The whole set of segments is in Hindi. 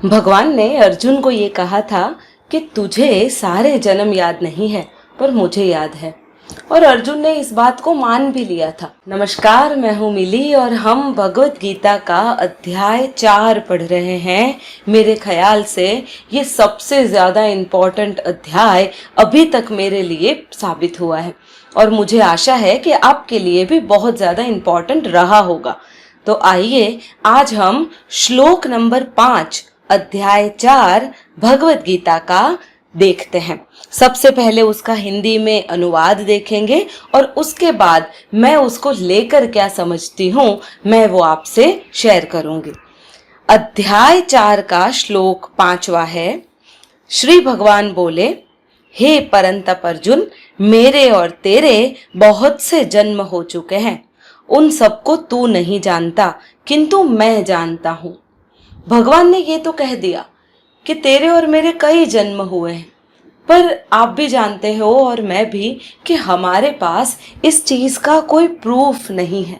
भगवान ने अर्जुन को ये कहा था कि तुझे सारे जन्म याद नहीं है पर मुझे याद है, और अर्जुन ने इस बात को मान भी लिया था। नमस्कार, मैं हूँ मिली और हम भगवत गीता का अध्याय 4 पढ़ रहे हैं। मेरे ख्याल से ये सबसे ज्यादा इम्पोर्टेंट अध्याय अभी तक मेरे लिए साबित हुआ है और मुझे आशा है कि आपके लिए भी बहुत ज्यादा इम्पोर्टेंट रहा होगा। तो आइए आज हम श्लोक नंबर 5 अध्याय 4 भगवत गीता का देखते हैं। सबसे पहले उसका हिंदी में अनुवाद देखेंगे और उसके बाद मैं उसको लेकर क्या समझती हूँ मैं वो आपसे शेयर करूंगी। अध्याय 4 का श्लोक 5वां है। श्री भगवान बोले, हे परंतप अर्जुन, मेरे और तेरे बहुत से जन्म हो चुके हैं, उन सबको तू नहीं जानता किंतु मैं जानता हूं। भगवान ने ये तो कह दिया कि तेरे और मेरे कई जन्म हुए हैं, पर आप भी जानते हो और मैं भी कि हमारे पास इस चीज का कोई प्रूफ नहीं है।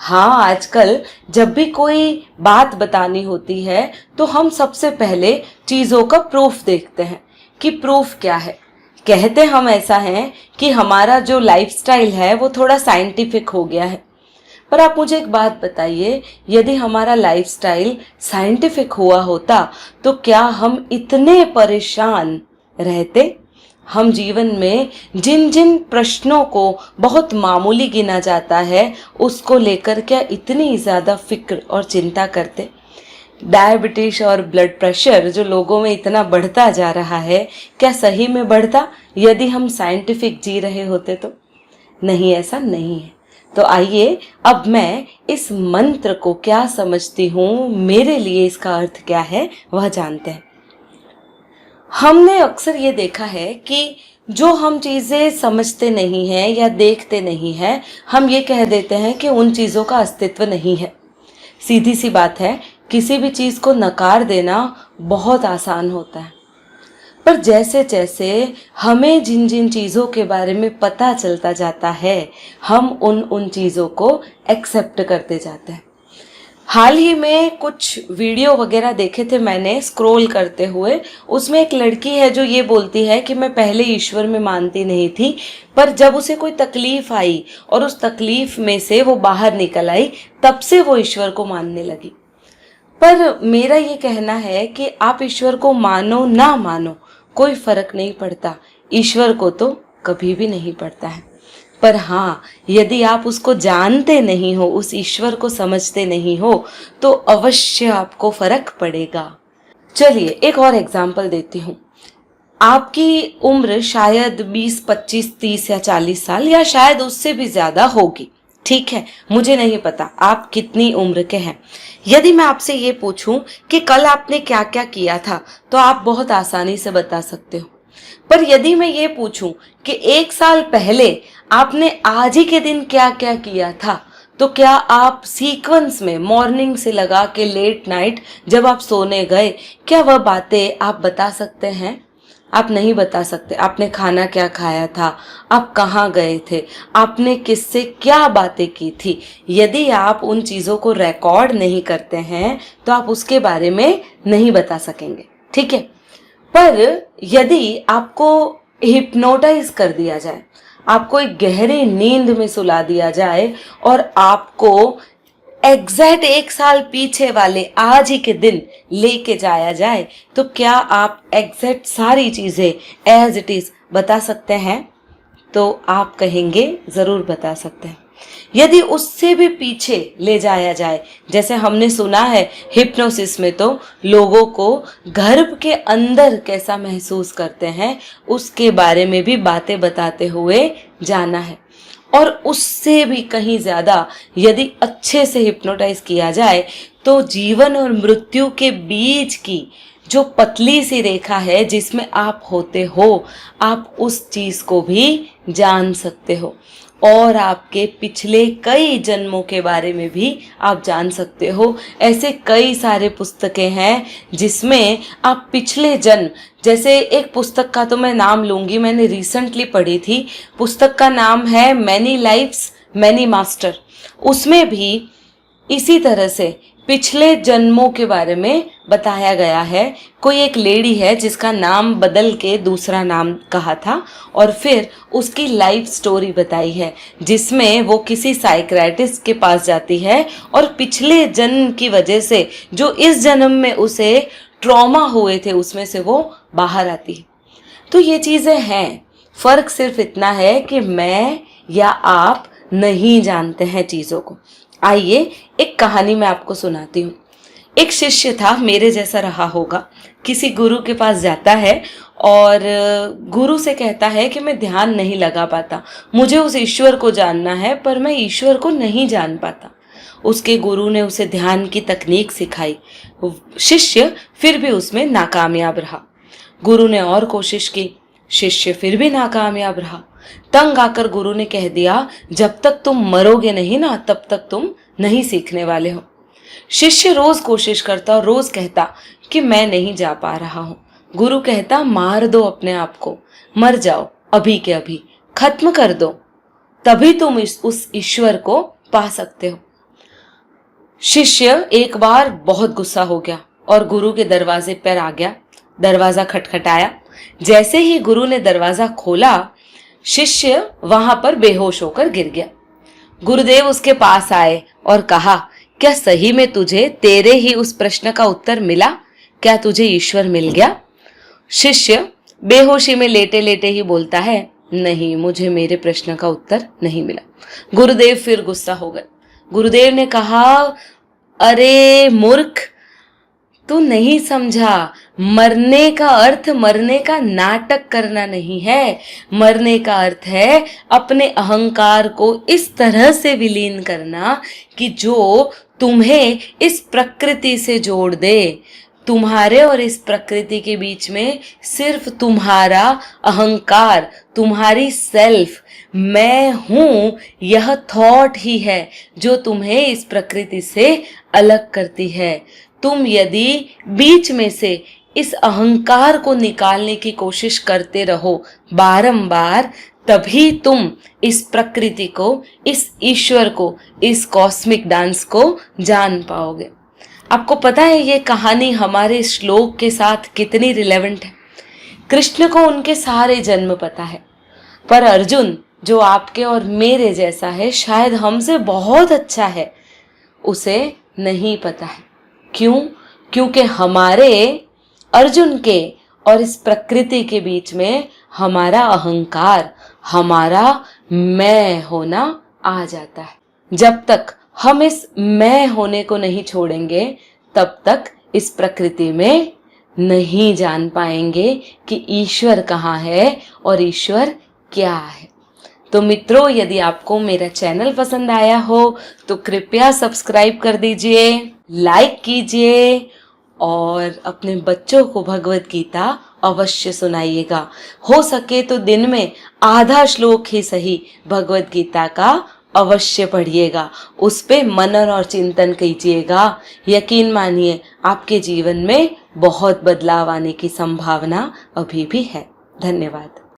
हाँ, आजकल जब भी कोई बात बतानी होती है तो हम सबसे पहले चीजों का प्रूफ देखते हैं कि प्रूफ क्या है। कहते हम ऐसा है कि हमारा जो लाइफस्टाइल है वो थोड़ा साइंटिफिक हो गया है, पर आप मुझे एक बात बताइए, यदि हमारा लाइफस्टाइल साइंटिफिक हुआ होता तो क्या हम इतने परेशान रहते? हम जीवन में जिन जिन प्रश्नों को बहुत मामूली गिना जाता है उसको लेकर क्या इतनी ज्यादा फिक्र और चिंता करते? डायबिटीज और ब्लड प्रेशर जो लोगों में इतना बढ़ता जा रहा है, क्या सही में बढ़ता यदि हम साइंटिफिक जी रहे होते तो? नहीं, ऐसा नहीं है। तो आइए अब मैं इस मंत्र को क्या समझती हूँ, मेरे लिए इसका अर्थ क्या है वह जानते हैं। हमने अक्सर ये देखा है कि जो हम चीजें समझते नहीं हैं या देखते नहीं हैं, हम ये कह देते हैं कि उन चीजों का अस्तित्व नहीं है। सीधी सी बात है, किसी भी चीज को नकार देना बहुत आसान होता है, पर जैसे जैसे हमें जिन जिन चीज़ों के बारे में पता चलता जाता है हम उन चीज़ों को एक्सेप्ट करते जाते हैं। हाल ही में कुछ वीडियो वगैरह देखे थे मैंने स्क्रॉल करते हुए। उसमें एक लड़की है जो ये बोलती है कि मैं पहले ईश्वर में मानती नहीं थी, पर जब उसे कोई तकलीफ आई और उस तकलीफ में से वो बाहर निकल आई तब से वो ईश्वर को मानने लगी। पर मेरा ये कहना है कि आप ईश्वर को मानो ना मानो कोई फर्क नहीं पड़ता, ईश्वर को तो कभी भी नहीं पड़ता है। पर हाँ, यदि आप उसको जानते नहीं हो, उस ईश्वर को समझते नहीं हो तो अवश्य आपको फर्क पड़ेगा। चलिए एक और एग्जाम्पल देती हूँ। आपकी उम्र शायद 20, 25, 30 या 40 साल या शायद उससे भी ज्यादा होगी, ठीक है, मुझे नहीं पता आप कितनी उम्र के हैं। यदि मैं आपसे ये पूछूं कि कल आपने क्या क्या किया था तो आप बहुत आसानी से बता सकते हो। पर यदि मैं ये पूछूं कि 1 साल पहले आपने आज ही के दिन क्या क्या किया था, तो क्या आप सीक्वेंस में मॉर्निंग से लगा के लेट नाइट जब आप सोने गए, क्या वह बातें आप बता सकते हैं? आप नहीं बता सकते। आपने खाना क्या खाया था, आप कहाँ गए थे, आपने किससे क्या बातें की थी, यदि आप उन चीज़ों को रिकॉर्ड नहीं करते हैं तो आप उसके बारे में नहीं बता सकेंगे, ठीक है। पर यदि आपको हिप्नोटाइज कर दिया जाए, आपको एक गहरी नींद में सुला दिया जाए और आपको एग्जैक्ट 1 साल पीछे वाले आज ही के दिन लेके जाया जाए, तो क्या आप एग्जैक्ट सारी चीजें एज इट इज बता सकते हैं? तो आप कहेंगे जरूर बता सकते हैं। यदि उससे भी पीछे ले जाया जाए, जैसे हमने सुना है हिप्नोसिस में तो लोगों को गर्भ के अंदर कैसा महसूस करते हैं उसके बारे में भी बातें बताते हुए जाना है। और उससे भी कहीं ज्यादा यदि अच्छे से हिप्नोटाइज किया जाए तो जीवन और मृत्यु के बीच की जो पतली सी रेखा है जिसमें आप होते हो, आप उस चीज को भी जान सकते हो और आपके पिछले कई जन्मों के बारे में भी आप जान सकते हो। ऐसे कई सारे पुस्तकें हैं जिसमें आप पिछले जन्म, जैसे एक पुस्तक का तो मैं नाम लूंगी, मैंने रिसेंटली पढ़ी थी, पुस्तक का नाम है मैनी लाइफ्स मैनी मास्टर। उसमें भी इसी तरह से पिछले जन्मों के बारे में बताया गया है। कोई एक लेडी है जिसका नाम बदल के दूसरा नाम कहा था और फिर उसकी लाइफ स्टोरी बताई है, जिसमें वो किसी साइकियाट्रिस्ट के पास जाती है और पिछले जन्म की वजह से जो इस जन्म में उसे ट्रॉमा हुए थे उसमें से वो बाहर आती है। तो ये चीज़ें हैं, फ़र्क सिर्फ इतना है कि मैं या आप नहीं जानते हैं चीज़ों को। आइए एक कहानी मैं आपको सुनाती हूँ। एक शिष्य था, मेरे जैसा रहा होगा, किसी गुरु के पास जाता है और गुरु से कहता है कि मैं ध्यान नहीं लगा पाता, मुझे उस ईश्वर को जानना है पर मैं ईश्वर को नहीं जान पाता। उसके गुरु ने उसे ध्यान की तकनीक सिखाई। शिष्य फिर भी उसमें नाकामयाब रहा। गुरु ने और कोशिश की, शिष्य फिर भी नाकामयाब रहा। तंग आकर गुरु ने कह दिया, जब तक तुम मरोगे नहीं ना तब तक तुम नहीं सीखने वाले हो। शिष्य रोज कोशिश करता और रोज कहता कि मैं नहीं जा पा रहा हूं। गुरु कहता, मार दो अपने आप को, मर जाओ अभी के अभी, खत्म कर दो, तभी तुम उस ईश्वर को पा सकते हो। शिष्य एक बार बहुत गुस्सा हो गया और गुरु के दरवाजे पर आ गया। दरवाजा खटखटाया। जैसे ही गुरु ने दरवाजा खोला, शिष्य वहां पर बेहोश होकर गिर गया। गुरुदेव उसके पास आए और कहा, क्या सही में तुझे तेरे ही उस प्रश्न का उत्तर मिला? क्या तुझे ईश्वर मिल गया? शिष्य बेहोशी में लेटे लेटे ही बोलता है, नहीं, मुझे मेरे प्रश्न का उत्तर नहीं मिला। गुरुदेव फिर गुस्सा हो गए। गुरुदेव ने कहा, अरे मूर्ख, तू नहीं समझा, मरने का अर्थ मरने का नाटक करना नहीं है। मरने का अर्थ है अपने अहंकार को इस तरह से विलीन करना कि जो तुम्हें इस प्रकृति से जोड़ दे। तुम्हारे और इस प्रकृति के बीच में सिर्फ तुम्हारा अहंकार, तुम्हारी सेल्फ, मैं हूं, यह थॉट ही है जो तुम्हें इस प्रकृति से अलग करती है। तुम यदि बीच में से इस अहंकार को निकालने की कोशिश करते रहो बारंबार, तभी तुम इस प्रकृति को, इस ईश्वर को, इस कॉस्मिक डांस को जान पाओगे। आपको पता है ये कहानी हमारे श्लोक के साथ कितनी रिलेवेंट है? कृष्ण को उनके सारे जन्म पता है, पर अर्जुन जो आपके और मेरे जैसा है, शायद हमसे बहुत अच्छा है, उसे नहीं पता है। क्यों? क्योंकि हमारे अर्जुन के और इस प्रकृति के बीच में हमारा अहंकार, हमारा मैं होना आ जाता है। जब तक हम इस मैं होने को नहीं छोड़ेंगे, तब तक इस प्रकृति में नहीं जान पाएंगे कि ईश्वर कहाँ है और ईश्वर क्या है। तो मित्रों, यदि आपको मेरा चैनल पसंद आया हो तो कृपया सब्सक्राइब कर दीजिए, लाइक कीजिए और अपने बच्चों को भगवत गीता अवश्य सुनाइएगा। हो सके तो दिन में आधा श्लोक ही सही भगवत गीता का अवश्य पढ़िएगा, उस पे मनन और चिंतन कीजिएगा। यकीन मानिए, आपके जीवन में बहुत बदलाव आने की संभावना अभी भी है। धन्यवाद।